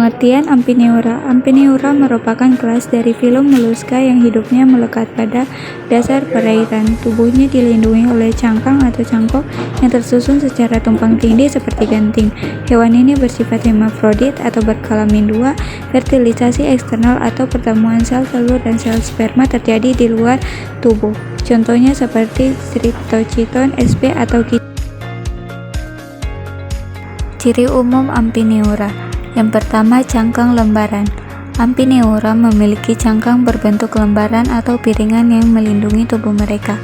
Pengertian Amphinoura. Amphinoura merupakan kelas dari filum moluska yang hidupnya melekat pada dasar perairan. Tubuhnya dilindungi oleh cangkang atau cangkok yang tersusun secara tumpang tindih seperti ganting. Hewan ini bersifat hermafrodit atau berkelamin dua. Fertilisasi eksternal atau pertemuan sel telur dan sel sperma terjadi di luar tubuh. Contohnya seperti Streptochiton sp atau Ciri umum Amphinoura. Yang pertama, cangkang lembaran. Amphinoura memiliki cangkang berbentuk lembaran atau piringan yang melindungi tubuh mereka.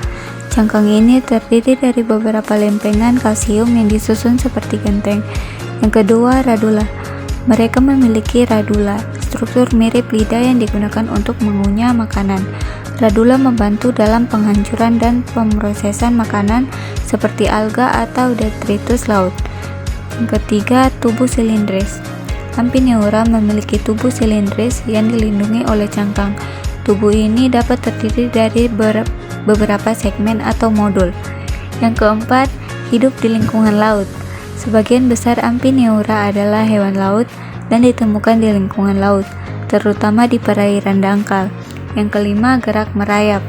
Cangkang ini terdiri dari beberapa lempengan kalsium yang disusun seperti genteng. Yang kedua, radula. Mereka memiliki radula, struktur mirip lidah yang digunakan untuk mengunyah makanan. Radula membantu dalam penghancuran dan pemrosesan makanan seperti alga atau detritus laut. Yang ketiga, tubuh silindris. Amphinoura memiliki tubuh silindris yang dilindungi oleh cangkang. Tubuh ini dapat terdiri dari beberapa segmen atau modul. Yang keempat, hidup di lingkungan laut. Sebagian besar Amphinoura adalah hewan laut dan ditemukan di lingkungan laut, terutama di perairan dangkal. Yang kelima, gerak merayap.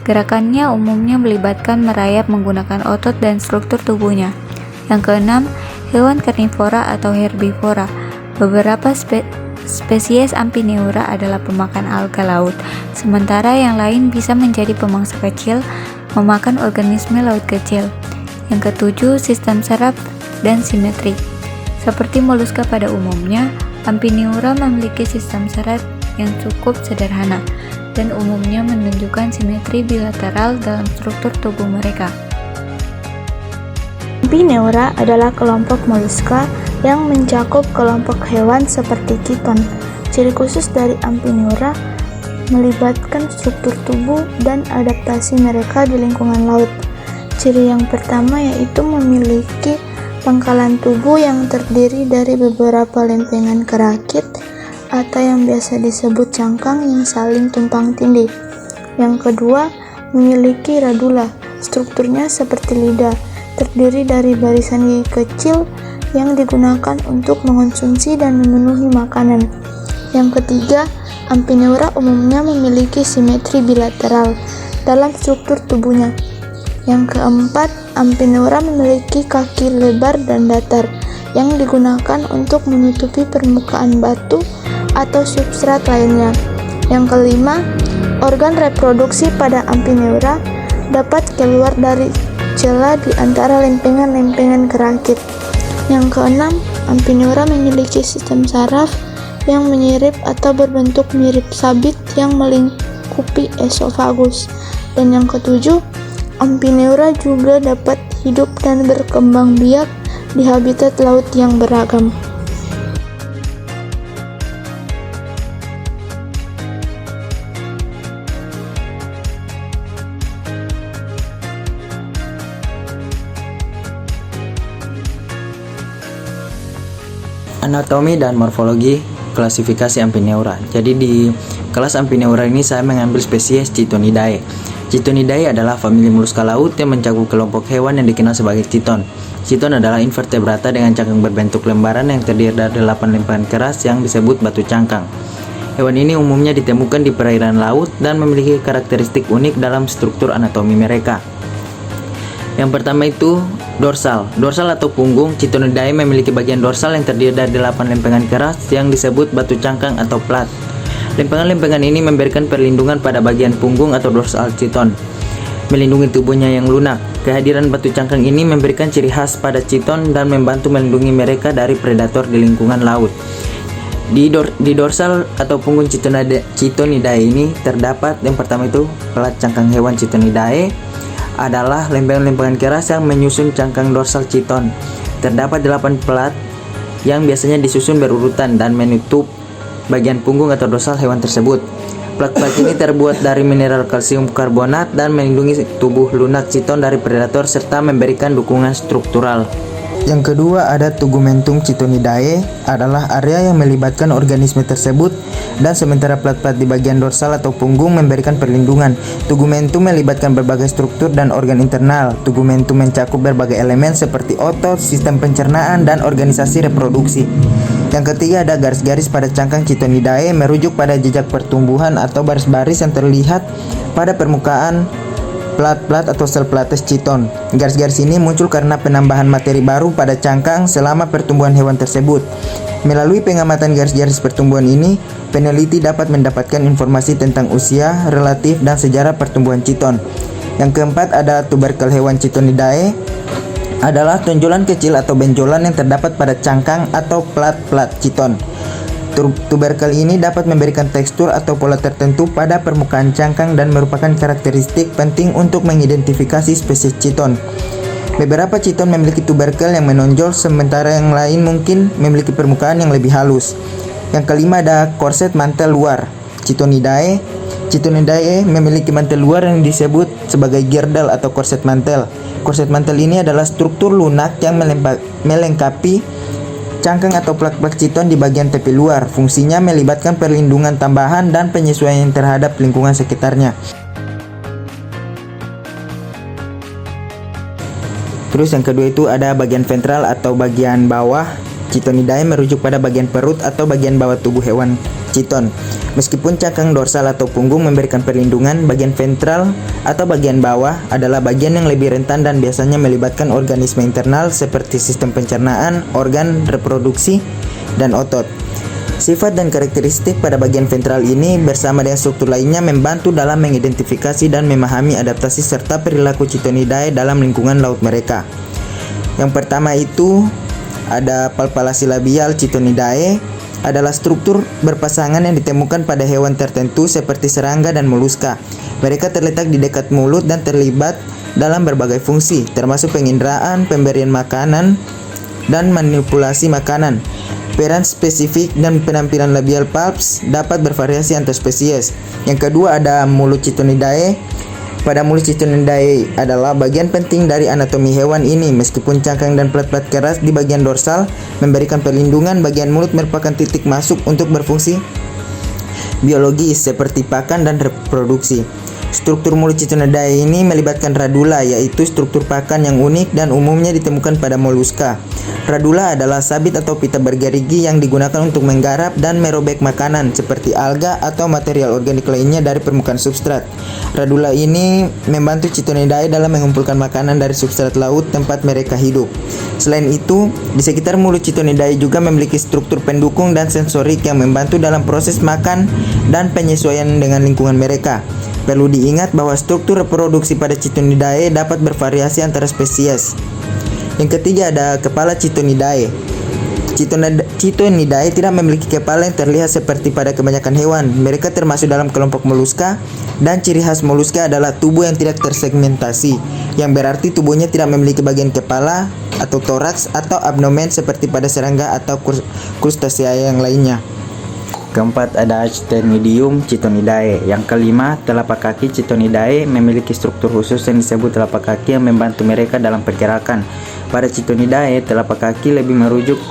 Gerakannya umumnya melibatkan merayap menggunakan otot dan struktur tubuhnya. Yang keenam, hewan karnivora atau herbivora. Beberapa spesies Amphinoura adalah pemakan alga laut, sementara yang lain bisa menjadi pemangsa kecil, memakan organisme laut kecil. Yang ketujuh, sistem saraf dan simetri. Seperti moluska pada umumnya, Amphinoura memiliki sistem saraf yang cukup sederhana dan umumnya menunjukkan simetri bilateral dalam struktur tubuh mereka. Amphinoura adalah kelompok moluska yang mencakup kelompok hewan seperti chiton. Ciri khusus dari Amphinoura melibatkan struktur tubuh dan adaptasi mereka di lingkungan laut. Ciri yang pertama yaitu memiliki pangkalan tubuh yang terdiri dari beberapa lempengan kerakit atau yang biasa disebut cangkang yang saling tumpang tindih. Yang kedua, memiliki radula. Strukturnya seperti lidah, terdiri dari barisan gigi kecil yang digunakan untuk mengonsumsi dan memenuhi makanan. Yang ketiga, Amphinoura umumnya memiliki simetri bilateral dalam struktur tubuhnya. Yang keempat, Amphinoura memiliki kaki lebar dan datar yang digunakan untuk menutupi permukaan batu atau substrat lainnya. Yang kelima, organ reproduksi pada Amphinoura dapat keluar dari celah di antara lempengan-lempengan kerakit. Yang keenam, Amphinoura memiliki sistem saraf yang menyirip atau berbentuk mirip sabit yang melingkupi esofagus. Dan yang ketujuh, Amphinoura juga dapat hidup dan berkembang biak di habitat laut yang beragam. Anatomi dan morfologi klasifikasi Amphinoura. Jadi di kelas Amphinoura ini saya mengambil spesies Chitonidae. Chitonidae adalah famili moluska laut yang mencakup kelompok hewan yang dikenal sebagai chiton. Chiton adalah invertebrata dengan cangkang berbentuk lembaran yang terdiri dari 8 lempengan keras yang disebut batu cangkang. Hewan ini umumnya ditemukan di perairan laut dan memiliki karakteristik unik dalam struktur anatomi mereka. Yang pertama itu dorsal. Dorsal atau punggung Chitonidae memiliki bagian dorsal yang terdiri dari 8 lempengan keras yang disebut batu cangkang atau plat. Lempengan-lempengan ini memberikan perlindungan pada bagian punggung atau dorsal chiton, melindungi tubuhnya yang lunak. Kehadiran batu cangkang ini memberikan ciri khas pada chiton dan membantu melindungi mereka dari predator di lingkungan laut. Di dorsal atau punggung Chitonidae ini terdapat yang pertama itu plat cangkang hewan Chitonidae adalah lempengan-lempengan keras yang menyusun cangkang dorsal chiton. Terdapat 8 plat yang biasanya disusun berurutan dan menutup bagian punggung atau dorsal hewan tersebut. Plat-plat ini terbuat dari mineral kalsium karbonat dan melindungi tubuh lunak chiton dari predator serta memberikan dukungan struktural. Yang kedua ada Tegumentum Chitonidae, adalah area yang melibatkan organisme tersebut, dan sementara plat-plat di bagian dorsal atau punggung memberikan perlindungan. Tegumentum melibatkan berbagai struktur dan organ internal. Tegumentum mencakup berbagai elemen seperti otot, sistem pencernaan, dan organisasi reproduksi. Yang ketiga ada garis-garis pada cangkang Chitonidae, merujuk pada jejak pertumbuhan atau baris-baris yang terlihat pada permukaan plat-plat atau sel plates chiton. Garis-garis ini muncul karena penambahan materi baru pada cangkang selama pertumbuhan hewan tersebut. Melalui pengamatan garis-garis pertumbuhan ini, peneliti dapat mendapatkan informasi tentang usia, relatif, dan sejarah pertumbuhan chiton. Yang keempat ada tuberkel hewan Chitonidae, adalah tonjolan kecil atau benjolan yang terdapat pada cangkang atau plat-plat chiton. Tuberkel ini dapat memberikan tekstur atau pola tertentu pada permukaan cangkang dan merupakan karakteristik penting untuk mengidentifikasi spesies chiton. Beberapa chiton memiliki tuberkel yang menonjol, sementara yang lain mungkin memiliki permukaan yang lebih halus. Yang kelima ada korset mantel luar Chitonidae. Chitonidae memiliki mantel luar yang disebut sebagai girdle atau korset mantel. Korset mantel ini adalah struktur lunak yang melengkapi cangkang atau plak-plak chiton di bagian tepi luar. Fungsinya melibatkan perlindungan tambahan dan penyesuaian terhadap lingkungan sekitarnya. Terus yang kedua itu ada bagian ventral atau bagian bawah Chitonidae, merujuk pada bagian perut atau bagian bawah tubuh hewan chiton. Meskipun cangkang dorsal atau punggung memberikan perlindungan, bagian ventral atau bagian bawah adalah bagian yang lebih rentan dan biasanya melibatkan organisme internal seperti sistem pencernaan, organ reproduksi, dan otot. Sifat dan karakteristik pada bagian ventral ini bersama dengan struktur lainnya membantu dalam mengidentifikasi dan memahami adaptasi serta perilaku Chitonidae dalam lingkungan laut mereka. Yang pertama itu ada palpalasi labial Chitonidae, adalah struktur berpasangan yang ditemukan pada hewan tertentu seperti serangga dan moluska. Mereka terletak di dekat mulut dan terlibat dalam berbagai fungsi, termasuk penginderaan, pemberian makanan, dan manipulasi makanan. Peran spesifik dan penampilan labial palps dapat bervariasi antar spesies. Yang kedua ada mulut Chitonidae. Pada mulut Chitonidae adalah bagian penting dari anatomi hewan ini. Meskipun cangkang dan plat-plat keras di bagian dorsal memberikan perlindungan, bagian mulut merupakan titik masuk untuk berfungsi biologis seperti pakan dan reproduksi. Struktur mulut Chitonidae ini melibatkan radula, yaitu struktur pakan yang unik dan umumnya ditemukan pada moluska. Radula adalah sabit atau pita bergerigi yang digunakan untuk menggarap dan merobek makanan seperti alga atau material organik lainnya dari permukaan substrat. Radula ini membantu Chitonidae dalam mengumpulkan makanan dari substrat laut tempat mereka hidup. Selain itu, di sekitar mulut Chitonidae juga memiliki struktur pendukung dan sensorik yang membantu dalam proses makan dan penyesuaian dengan lingkungan mereka. Perlu diingat bahwa struktur reproduksi pada Chitonidae dapat bervariasi antara spesies. Yang ketiga ada kepala Chitonidae. Chitonidae tidak memiliki kepala yang terlihat seperti pada kebanyakan hewan. Mereka termasuk dalam kelompok moluska, dan ciri khas moluska adalah tubuh yang tidak tersegmentasi, yang berarti tubuhnya tidak memiliki bagian kepala atau toraks atau abdomen seperti pada serangga atau krustasea yang lainnya. Keempat ada Asteridium Chitonidae. Yang kelima, telapak kaki Chitonidae memiliki struktur khusus yang disebut telapak kaki yang membantu mereka dalam pergerakan. Pada Chitonidae, telapak kaki lebih merujuk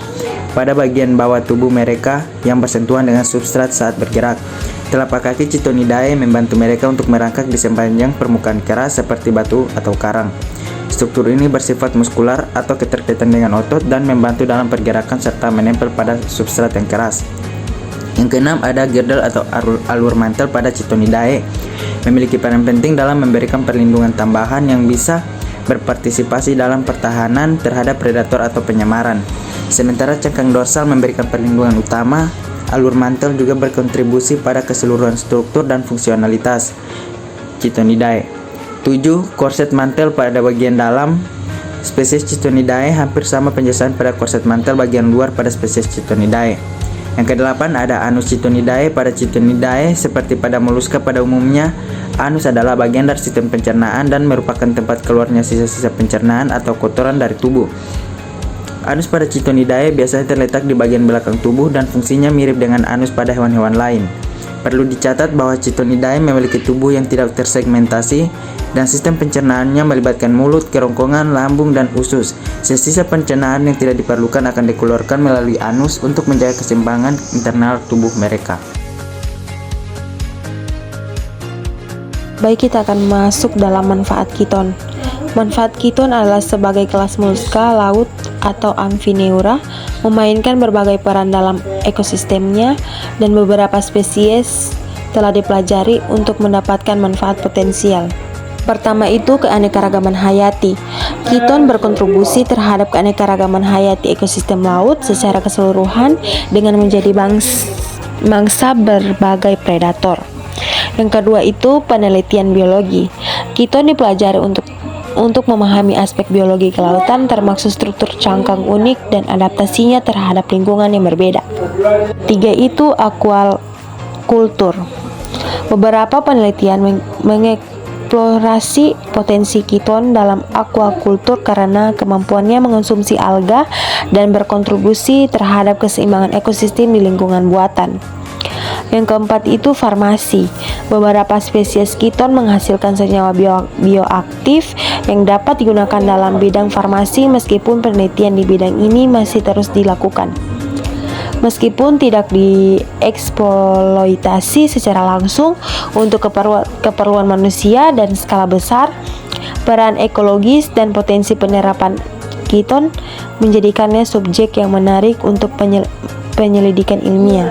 pada bagian bawah tubuh mereka yang bersentuhan dengan substrat saat bergerak. Telapak kaki Chitonidae membantu mereka untuk merangkak di sepanjang permukaan keras seperti batu atau karang. Struktur ini bersifat muskular atau keterkaitan dengan otot dan membantu dalam pergerakan serta menempel pada substrat yang keras. Yang keenam ada girdle atau alur mantel pada Chitonidae. Memiliki peran penting dalam memberikan perlindungan tambahan yang bisa berpartisipasi dalam pertahanan terhadap predator atau penyamaran. Sementara cangkang dorsal memberikan perlindungan utama, alur mantel juga berkontribusi pada keseluruhan struktur dan fungsionalitas Chitonidae. 7. Korset mantel pada bagian dalam. Spesies Chitonidae hampir sama penjelasan pada korset mantel bagian luar pada spesies Chitonidae. Yang kedelapan ada anus Chitonidae. Pada Chitonidae seperti pada moluska pada umumnya, anus adalah bagian dari sistem pencernaan dan merupakan tempat keluarnya sisa-sisa pencernaan atau kotoran dari tubuh. Anus pada Chitonidae biasanya terletak di bagian belakang tubuh dan fungsinya mirip dengan anus pada hewan-hewan lain. Perlu dicatat bahwa Chitonidae memiliki tubuh yang tidak tersegmentasi dan sistem pencernaannya melibatkan mulut, kerongkongan, lambung, dan usus. Sisa pencernaan yang tidak diperlukan akan dikeluarkan melalui anus untuk menjaga keseimbangan internal tubuh mereka. Baik, kita akan masuk dalam manfaat chiton. Manfaat kiton adalah sebagai kelas moluska laut atau amfineura, memainkan berbagai peran dalam ekosistemnya, dan beberapa spesies telah dipelajari untuk mendapatkan manfaat potensial. Pertama itu keanekaragaman hayati. Kiton berkontribusi terhadap keanekaragaman hayati ekosistem laut secara keseluruhan dengan menjadi mangsa berbagai predator. Yang kedua itu penelitian biologi. Kiton dipelajari untuk memahami aspek biologi kelautan termasuk struktur cangkang unik dan adaptasinya terhadap lingkungan yang berbeda. Tiga itu aquakultur. Beberapa penelitian mengeksplorasi potensi kiton dalam aquakultur karena kemampuannya mengonsumsi alga dan berkontribusi terhadap keseimbangan ekosistem di lingkungan buatan. Yang keempat itu farmasi. Beberapa spesies kiton menghasilkan senyawa bioaktif yang dapat digunakan dalam bidang farmasi meskipun penelitian di bidang ini masih terus dilakukan. Meskipun tidak dieksploitasi secara langsung untuk keperluan manusia dan skala besar, peran ekologis dan potensi penerapan kiton menjadikannya subjek yang menarik untuk penyelidikan ilmiah.